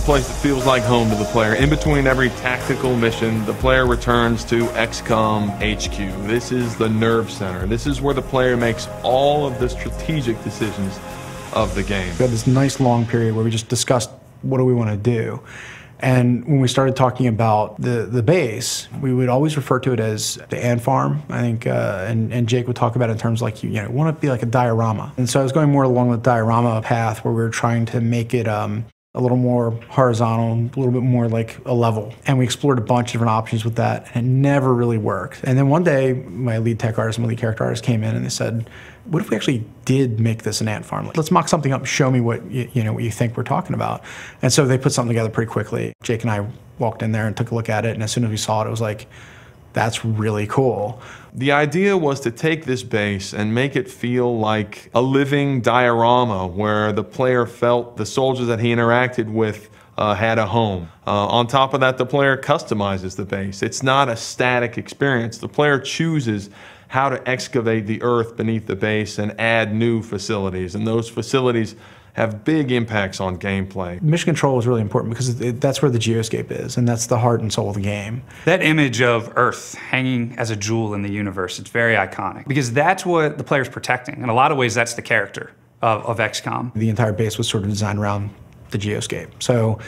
a place that feels like home to the player. In between every tactical mission, the player returns to XCOM HQ. This is the nerve center. This is where the player makes all of the strategic decisions of the game. We had this nice long period where we just discussed what do we want to do. And when we started talking about the base, we would always refer to it as the ant farm, I think, and Jake would talk about it in terms like, you want to be like a diorama. And so I was going more along the diorama path where we were trying to make it a little more horizontal, a little bit more like a level. And we explored a bunch of different options with that, and it never really worked. And then one day, my lead tech artist, my lead character artist came in and they said, what if we actually did make this an ant farm? Let's mock something up and show me what what you think we're talking about. And so they put something together pretty quickly. Jake and I walked in there and took a look at it, and as soon as we saw it, it was like, that's really cool. The idea was to take this base and make it feel like a living diorama where the player felt the soldiers that he interacted with had a home. On top of that, the player customizes the base. It's not a static experience. The player chooses how to excavate the earth beneath the base and add new facilities, and those facilities have big impacts on gameplay. Mission control is really important because that's where the geoscape is, and that's the heart and soul of the game. That image of Earth hanging as a jewel in the universe, it's very iconic because that's what the player's protecting. In a lot of ways, that's the character of XCOM. The entire base was sort of designed around the geoscape. So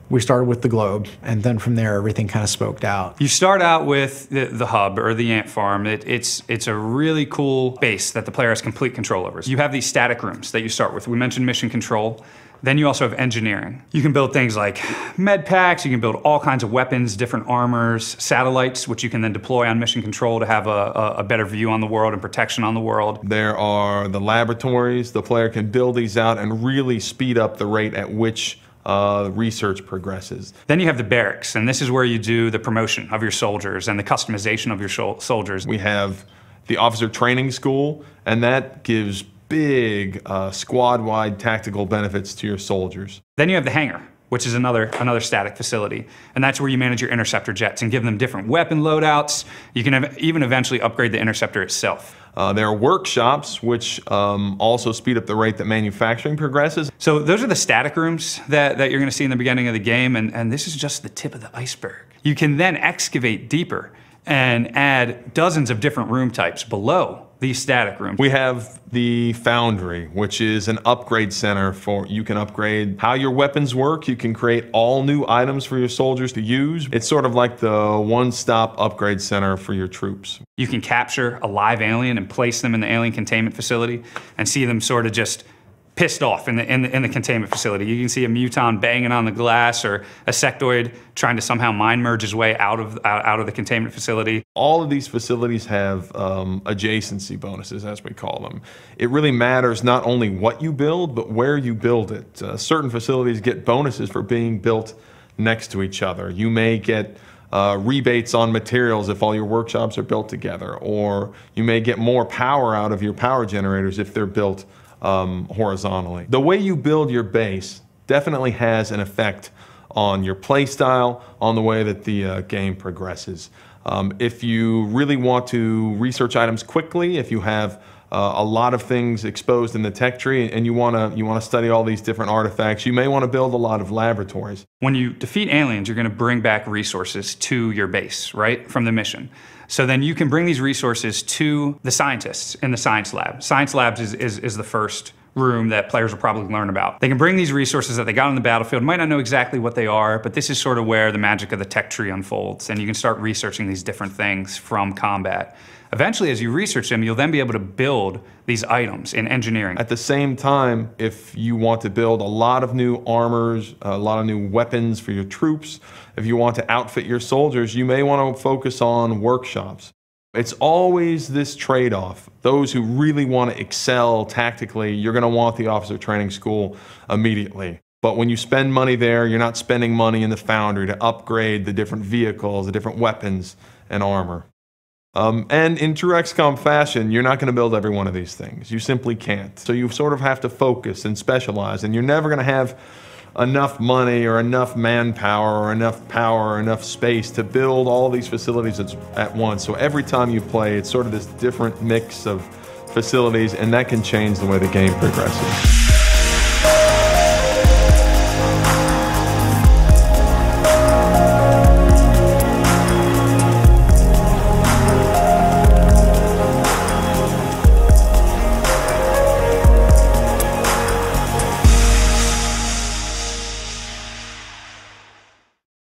we started with the globe, and then from there, everything kind of smoked out. You start out with the hub, or the ant farm. It's a really cool base that the player has complete control over. So you have these static rooms that you start with. We mentioned mission control. Then you also have engineering. You can build things like med packs, you can build all kinds of weapons, different armors, satellites, which you can then deploy on mission control to have a better view on the world and protection on the world. There are the laboratories. The player can build these out and really speed up the rate at which research progresses. Then you have the barracks, and this is where you do the promotion of your soldiers and the customization of your soldiers. We have the officer training school, and that gives big squad-wide tactical benefits to your soldiers. Then you have the hangar, which is another static facility, and that's where you manage your interceptor jets and give them different weapon loadouts. You can even eventually upgrade the interceptor itself. There are workshops, which also speed up the rate that manufacturing progresses. So those are the static rooms that you're going to see in the beginning of the game, and this is just the tip of the iceberg. You can then excavate deeper and add dozens of different room types below these static rooms. We have the Foundry, which is an upgrade center for, you can upgrade how your weapons work. You can create all new items for your soldiers to use. It's sort of like the one-stop upgrade center for your troops. You can capture a live alien and place them in the alien containment facility and see them sort of just pissed off in the containment facility. You can see a muton banging on the glass, or a sectoid trying to somehow mind merge his way out of the containment facility. All of these facilities have adjacency bonuses, as we call them. It really matters not only what you build, but where you build it. Certain facilities get bonuses for being built next to each other. You may get rebates on materials if all your workshops are built together, or you may get more power out of your power generators if they're built horizontally. The way you build your base definitely has an effect on your play style, on the way that the game progresses. If you really want to research items quickly, if you have a lot of things exposed in the tech tree and you want to study all these different artifacts, you may want to build a lot of laboratories. When you defeat aliens, you're going to bring back resources to your base, right, from the mission. So then you can bring these resources to the scientists in the science lab. Science labs is the first room that players will probably learn about. They can bring these resources that they got on the battlefield, might not know exactly what they are, but this is sort of where the magic of the tech tree unfolds, and you can start researching these different things from combat. Eventually, as you research them, you'll then be able to build these items in engineering. At the same time, if you want to build a lot of new armors, a lot of new weapons for your troops, if you want to outfit your soldiers, you may want to focus on workshops. It's always this trade-off. Those who really want to excel tactically, you're going to want the officer training school immediately. But when you spend money there, you're not spending money in the Foundry to upgrade the different vehicles, the different weapons and armor. And in true XCOM fashion, you're not going to build every one of these things. You simply can't. So you sort of have to focus and specialize, and you're never going to have enough money or enough manpower or enough power or enough space to build all these facilities at once. So every time you play, it's sort of this different mix of facilities, and that can change the way the game progresses.